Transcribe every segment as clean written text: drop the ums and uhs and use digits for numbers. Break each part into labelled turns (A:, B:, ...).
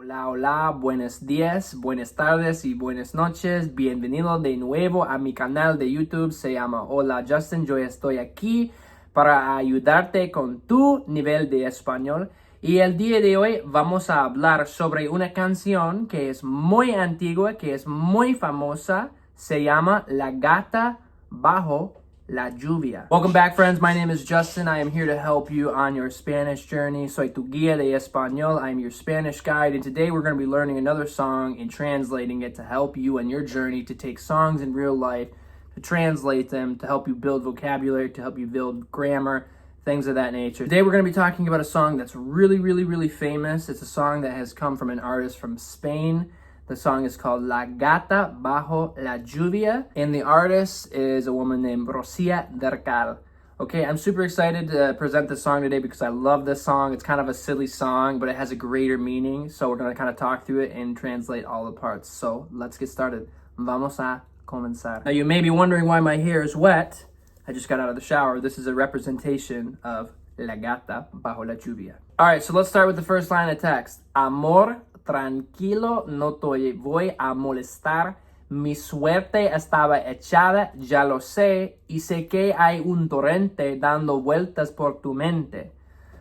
A: Hola, hola, buenos días, buenas tardes y buenas noches. Bienvenido de nuevo a mi canal de YouTube. Se llama Hola Justin. Yo estoy aquí para ayudarte con tu nivel de español. Y el día de hoy vamos a hablar sobre una canción que es muy antigua, que es muy famosa. Se llama La Gata, Bajo, Lluvia. Welcome back, friends. My name is Justin. I am here to help you on your Spanish journey. Soy tu guía de español. I'm your Spanish guide. And today we're going to be learning another song and translating it to help you on your journey to take songs in real life, to translate them, to help you build vocabulary, to help you build grammar, things of that nature. Today we're going to be talking about a song that's really famous. It's a song that has come from an artist from Spain. The song is called La Gata, Bajo, Lluvia, and the artist is a woman named Rocío Dúrcal. Okay, I'm super excited to present this song today because I love this song. It's kind of a silly song, but it has a greater meaning. So we're going to kind of talk through it and translate all the parts. So let's get started. Vamos a comenzar. Now you may be wondering why my hair is wet. I just got out of the shower. This is a representation of La Gata, Bajo, Lluvia. All right, so let's start with the first line of text. Amor, tranquilo, no te voy a molestar. Mi suerte estaba echada, ya lo sé, y sé que hay un torrente dando vueltas por tu mente.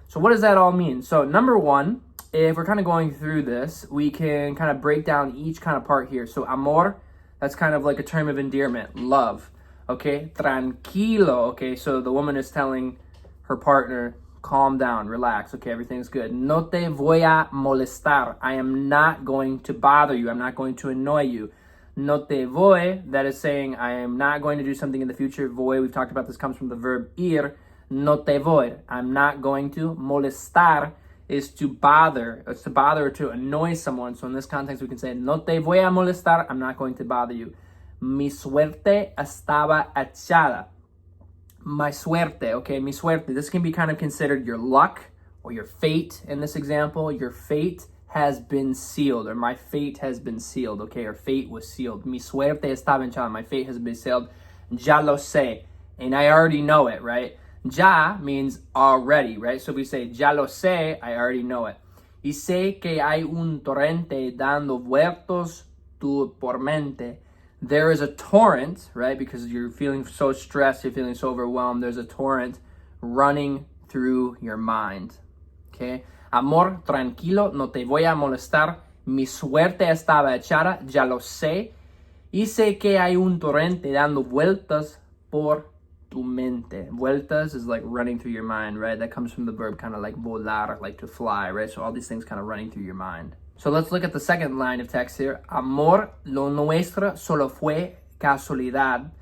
A: So what does that all mean? So number one, if we're kind of going through this, we can kind of break down each kind of part here. So amor, that's kind of like a term of endearment, love. Okay, tranquilo, okay, so the woman is telling her partner, calm down, relax, okay, everything's good. No te voy a molestar. I am not going to bother you. I'm not going to annoy you. No te voy, that is saying I am not going to do something in the future. Voy, we've talked about this, comes from the verb ir. No te voy. I'm not going to. Molestar is to bother. It's to bother or to annoy someone. So in this context, we can say, no te voy a molestar. I'm not going to bother you. Mi suerte estaba echada. My suerte, okay, mi suerte. This can be kind of considered your luck or your fate in this example. Your fate has been sealed, or my fate has been sealed, okay, or fate was sealed. Mi suerte estaba echada. My fate has been sealed. Ya lo sé. And I already know it, right? Ya means already, right? So if we say ya lo sé, I already know it. Y sé que hay un torrente dando vueltos por mente. There is a torrent, right? Because you're feeling so stressed, you're feeling so overwhelmed. There's a torrent running through your mind. Okay? Amor, tranquilo, no te voy a molestar. Mi suerte estaba echada, ya lo sé. Y sé que hay un torrente dando vueltas por tu mente. Vueltas is like running through your mind, right? That comes from the verb kind of like volar, like to fly, right? So all these things kind of running through your mind. So let's look at the second line of text here. Amor, lo nuestro solo fue casualidad.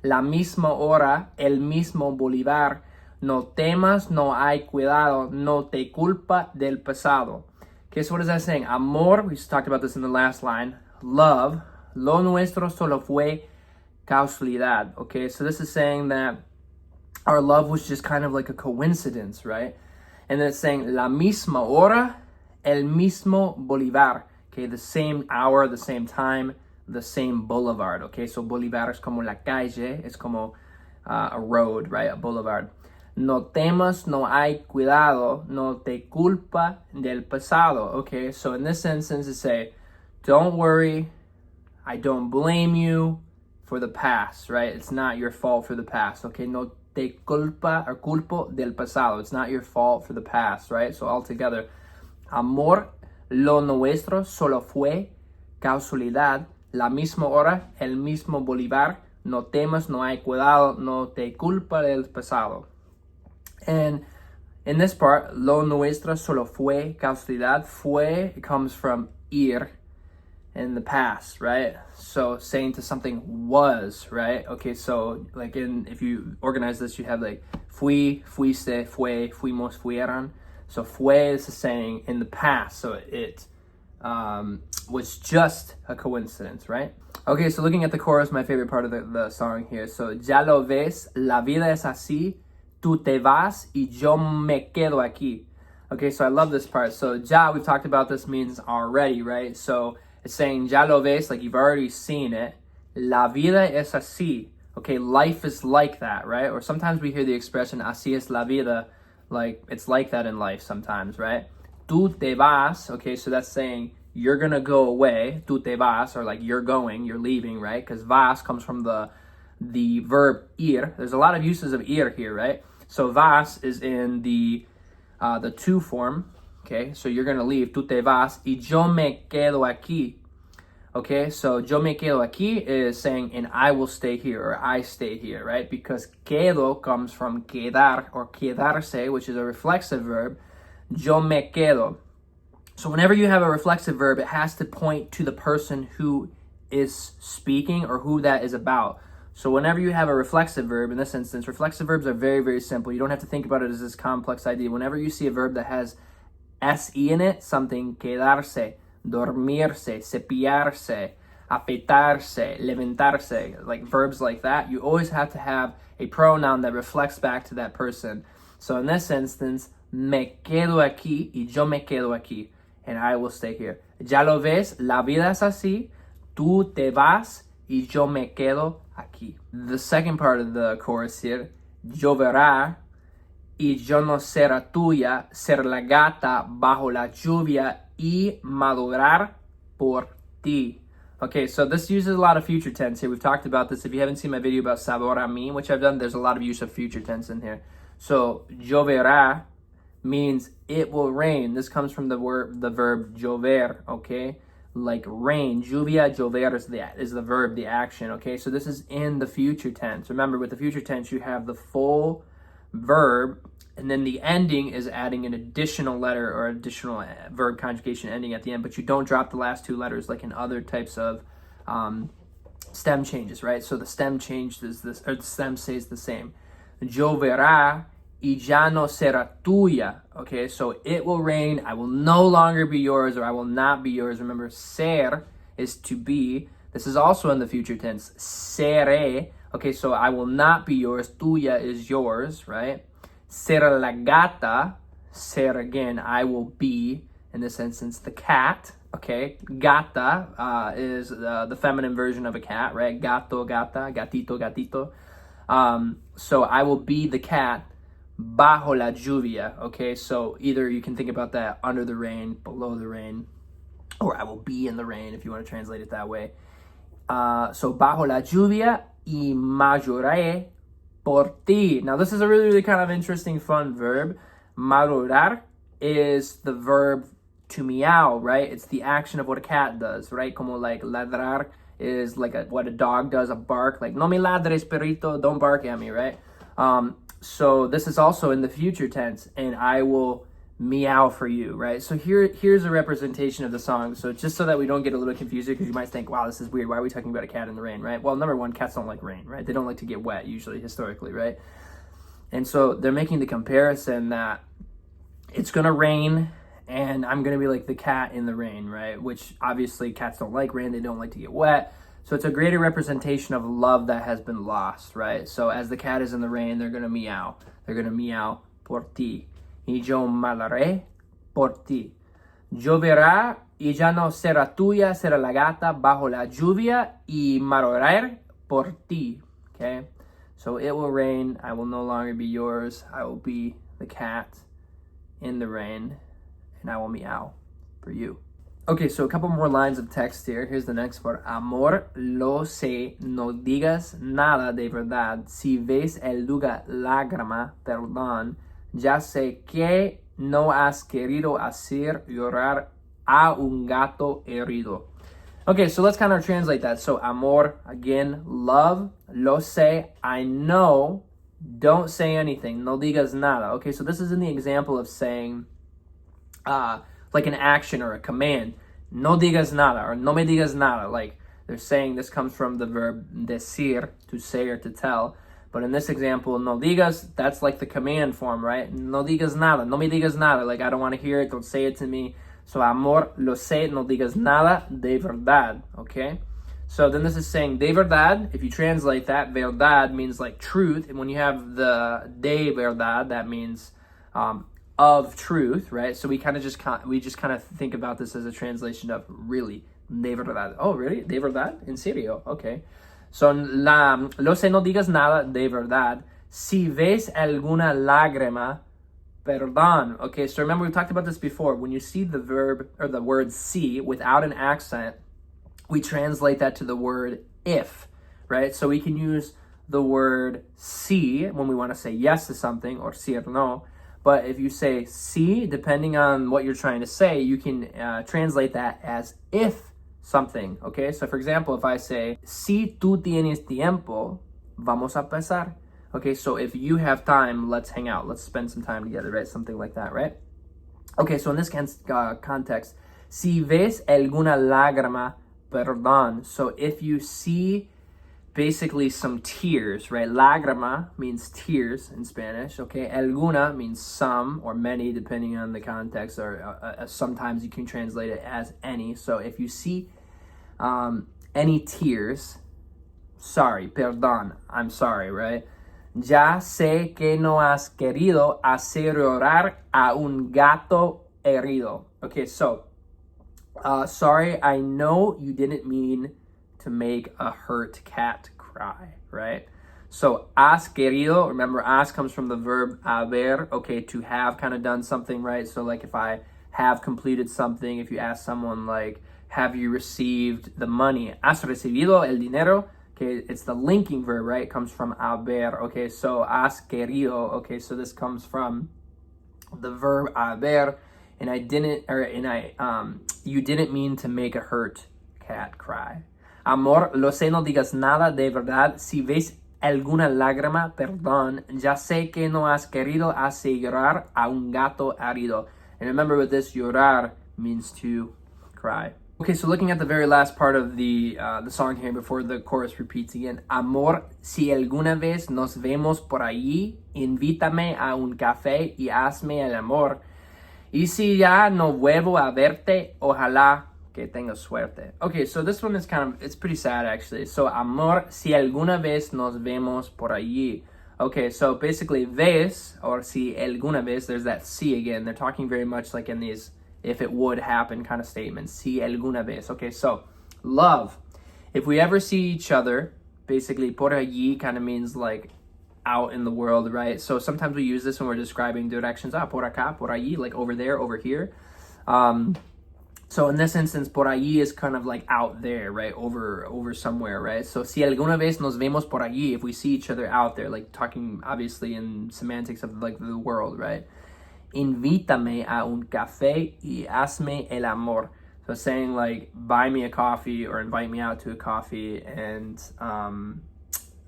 A: La misma hora, el mismo Bolívar. No temas, no hay cuidado. No te culpa del pasado. Okay, so what is that saying? Amor, we just talked about this in the last line. Love, lo nuestro solo fue casualidad. Okay, so this is saying that our love was just kind of like a coincidence, right? And then it's saying la misma hora, el mismo Bolívar, okay, the same hour, the same time, the same boulevard, okay, so Bolívar es como la calle, es como a road, right, a boulevard. No temas, no hay cuidado, no te culpa del pasado, okay, so in this instance, it's say, don't worry, I don't blame you for the past, right, it's not your fault for the past, okay, no te culpa or culpo del pasado, it's not your fault for the past, right, so all together, amor, lo nuestro solo fue casualidad. La misma hora, el mismo Bolívar. No temas, no hay cuidado, no te culpa del pasado. And in this part, lo nuestro solo fue casualidad. Fue, it comes from ir in the past, right? So saying to something was, right? Okay, so like if you organize this, you have like fui, fuiste, fue, fuimos, fueron. So fue is saying in the past, so it was just a coincidence, right? Okay, so looking at the chorus, my favorite part of the song here. So, ya lo ves, la vida es así, tú te vas y yo me quedo aquí. Okay, so I love this part. So, ya, we've talked about this, means already, right? So, it's saying, ya lo ves, like you've already seen it. La vida es así. Okay, life is like that, right? Or sometimes we hear the expression, así es la vida, like it's like that in life sometimes, right? Tú te vas, okay, so that's saying you're gonna go away, tú te vas, or like you're going, you're leaving, right? Because vas comes from the verb ir. There's a lot of uses of ir here, right? So vas is in the to form, okay? So you're gonna leave, tú te vas, y yo me quedo aquí. Okay, so yo me quedo aquí is saying, and I will stay here, or I stay here, right? Because quedo comes from quedar, or quedarse, which is a reflexive verb. Yo me quedo. So whenever you have a reflexive verb, it has to point to the person who is speaking or who that is about. So whenever you have a reflexive verb, in this instance, reflexive verbs are very, very simple. You don't have to think about it as this complex idea. Whenever you see a verb that has se in it, something quedarse, dormirse, cepillarse, afeitarse, levantarse, like verbs like that, you always have to have a pronoun that reflects back to that person. So in this instance, me quedo aquí y yo me quedo aquí, and I will stay here. Ya lo ves, la vida es así, tú te vas y yo me quedo aquí. The second part of the chorus here, lloverá y yo no será tuya, ser la gata bajo la lluvia y madurar por ti. Okay, so this uses a lot of future tense here. We've talked about this. If you haven't seen my video about sabor a mí, which I've done, there's a lot of use of future tense in here. So lloverá means it will rain. This comes from the verb llover, okay? Like rain. Lluvia, llover is the verb, the action, okay? So this is in the future tense. Remember, with the future tense, you have the full verb, and then the ending is adding an additional letter or additional verb conjugation ending at the end, but you don't drop the last two letters like in other types of stem changes, right? So the stem changes this, or the stem stays the same. Lloverá y ya no será tuya. Okay, so it will rain, I will no longer be yours, or I will not be yours. Remember, ser is to be. This is also in the future tense. Seré. Okay, so I will not be yours. Tuya is yours, right? Ser la gata. Ser again, I will be, in this instance, the cat. Okay, gata is the feminine version of a cat, right? Gato, gata, gatito, gatito. So I will be the cat bajo la lluvia. Okay, so either you can think about that under the rain, below the rain, or I will be in the rain if you want to translate it that way. So bajo la lluvia y maduraré por ti. Now this is a really, really kind of interesting, fun verb. Madurar is the verb to meow, right? It's the action of what a cat does, right? Como like ladrar is like what a dog does, a bark. Like, no me ladres, perrito, don't bark at me, right? So this is also in the future tense, and I will meow for you, right? So here's a representation of the song. So just so that we don't get a little confused, because you might think, wow, this is weird. Why are we talking about a cat in the rain, right? Well, number one, cats don't like rain, right? They don't like to get wet, usually, historically, right? And so they're making the comparison that it's going to rain, and I'm going to be like the cat in the rain, right? Which obviously cats don't like rain. They don't like to get wet. So it's a greater representation of love that has been lost, right? So as the cat is in the rain, they're going to meow. They're going to meow por ti. Y yo malaré por ti. Lloverá y ya no será tuya, será la gata bajo la lluvia y madurar por ti. Okay? So it will rain. I will no longer be yours. I will be the cat in the rain, and I will meow for you. Okay, so a couple more lines of text here. Here's the next part. Amor, lo sé, no digas nada de verdad. Si ves el lugar lágrima, perdón. Ya sé que no has querido hacer llorar a un gato herido. Okay, so let's kind of translate that. So amor, again, love. Lo sé, I know. Don't say anything. No digas nada. Okay, so this is in the example of saying like an action or a command. No digas nada, or no me digas nada. Like they're saying, this comes from the verb decir, to say or to tell. But in this example, no digas, that's like the command form, right? No digas nada, no me digas nada. Like, I don't want to hear it, don't say it to me. So amor, lo sé, no digas nada de verdad, okay? So then this is saying de verdad. If you translate that, verdad means like truth. And when you have the de verdad, that means of truth, right? So we just kind of think about this as a translation of really, de verdad. Oh, really? De verdad? En serio? Okay. So lo sé, no digas nada de verdad. Si ves alguna lágrima, perdón. Okay, so remember we talked about this before. When you see the verb or the word si without an accent, we translate that to the word if, right? So we can use the word si when we want to say yes to something, or si or no. But if you say si, depending on what you're trying to say, you can translate that as if something, okay? So for example, if I say, si tú tienes tiempo, vamos a pasar. Okay, so if you have time, let's hang out. Let's spend some time together, right? Something like that, right? Okay, so in this context, si ves alguna lágrima, perdón. So if you see basically some tears, right? Lágrima means tears in Spanish, okay? Alguna means some or many, depending on the context, or sometimes you can translate it as any. So if you see any tears, sorry, perdón, I'm sorry, right? Ya sé que no has querido hacer llorar a un gato herido. Okay, so, sorry, I know you didn't mean to make a hurt cat cry, right? So, has querido, remember, has comes from the verb haber, okay, to have kind of done something, right? So, like, if I have completed something, if you ask someone, like, have you received the money? ¿Has recibido el dinero? Okay, it's the linking verb, right? It comes from haber, okay? So, has querido, okay? So, this comes from the verb haber, and you didn't mean to make a hurt cat cry. Amor, lo sé, no digas nada de verdad. Si ves alguna lágrima, perdón. Ya sé que no has querido hacer llorar a un gato herido. And remember with this, llorar means to cry. Okay, so looking at the very last part of the song here before the chorus repeats again. Amor, si alguna vez nos vemos por allí, invítame a un café y hazme el amor. Y si ya no vuelvo a verte, ojalá que tengas suerte. Okay, so this one is it's pretty sad actually. So, amor, si alguna vez nos vemos por allí. Okay, so basically, ves, or si alguna vez, there's that si again. They're talking very much like in these if it would happen kind of statements. Si alguna vez. Okay, so, love. If we ever see each other, basically, por allí kind of means like out in the world, right? So sometimes we use this when we're describing directions. Por acá, por allí, like over there, over here. So in this instance, por allí is kind of like out there, right? Over somewhere, right? So si alguna vez nos vemos por allí, if we see each other out there, like talking obviously in semantics of like the world, right? Invítame a un café y hazme el amor. So saying like buy me a coffee or invite me out to a coffee and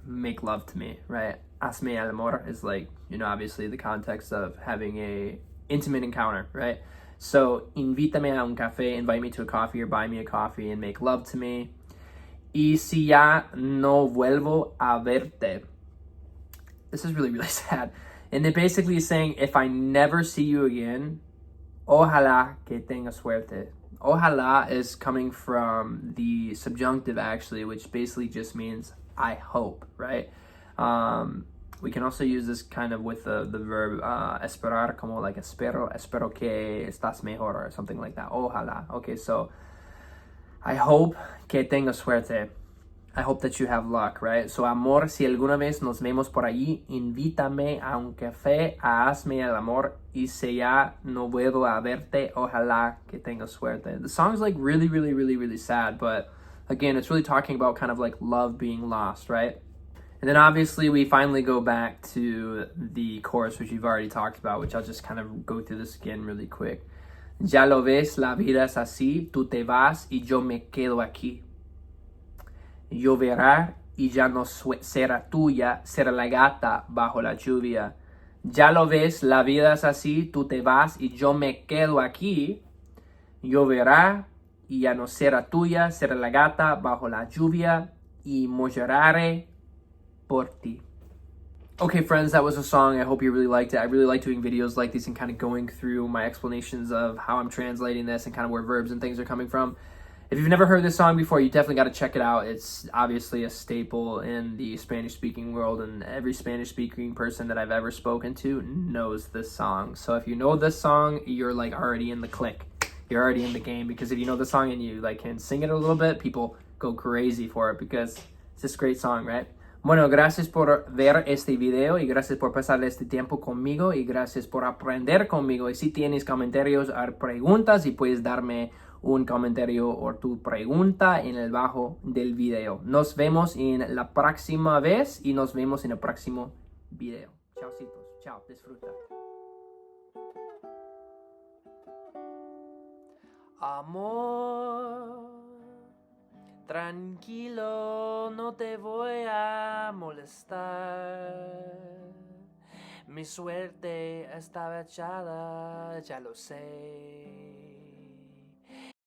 A: make love to me, right? Hazme el amor is like, obviously the context of having a intimate encounter, right? So, invítame a un café, invite me to a coffee or buy me a coffee and make love to me. Y si ya no vuelvo a verte. This is really, really sad. And it basically is saying, if I never see you again, ojalá que tenga suerte. Ojalá is coming from the subjunctive actually, which basically just means I hope, right? We can also use this kind of with the verb esperar, como like espero que estás mejor or something like that. Ojalá. Okay, so I hope que tengas suerte. I hope that you have luck, right? So, amor, si alguna vez nos vemos por allí, invítame a un café, hazme el amor, y si ya no vuelvo a verte, ojalá que tengas suerte. The song's like really, really, really, really sad, but again, it's really talking about kind of like love being lost, right? And then obviously we finally go back to the chorus, which we've already talked about, which I'll just kind of go through this again really quick. Ya lo ves, la vida es así, tú te vas y yo me quedo aquí. Lloverá y ya no será tuya, será la gata bajo la lluvia. Ya lo ves, la vida es así, tú te vas y yo me quedo aquí. Lloverá y ya no será tuya, será la gata bajo la lluvia y mollaré por ti. Okay, friends, that was a song. I hope you really liked it. I really like doing videos like these and kind of going through my explanations of how I'm translating this and kind of where verbs and things are coming from. If you've never heard this song before, you definitely got to check it out. It's obviously a staple in the Spanish-speaking world, and every Spanish-speaking person that I've ever spoken to knows this song. So if you know this song, you're like already in the clique. You're already in the game, because if you know the song and you like can sing it a little bit, people go crazy for it because it's just a great song, right? Bueno, gracias por ver este video y gracias por pasar este tiempo conmigo y gracias por aprender conmigo. Y si tienes comentarios o preguntas, y puedes darme un comentario o tu pregunta en el bajo del video. Nos vemos en la próxima vez y nos vemos en el próximo video. Chaucitos, chao, disfruta. Amor, tranquilo, no te voy a molestar. Mi suerte estaba echada, ya lo sé.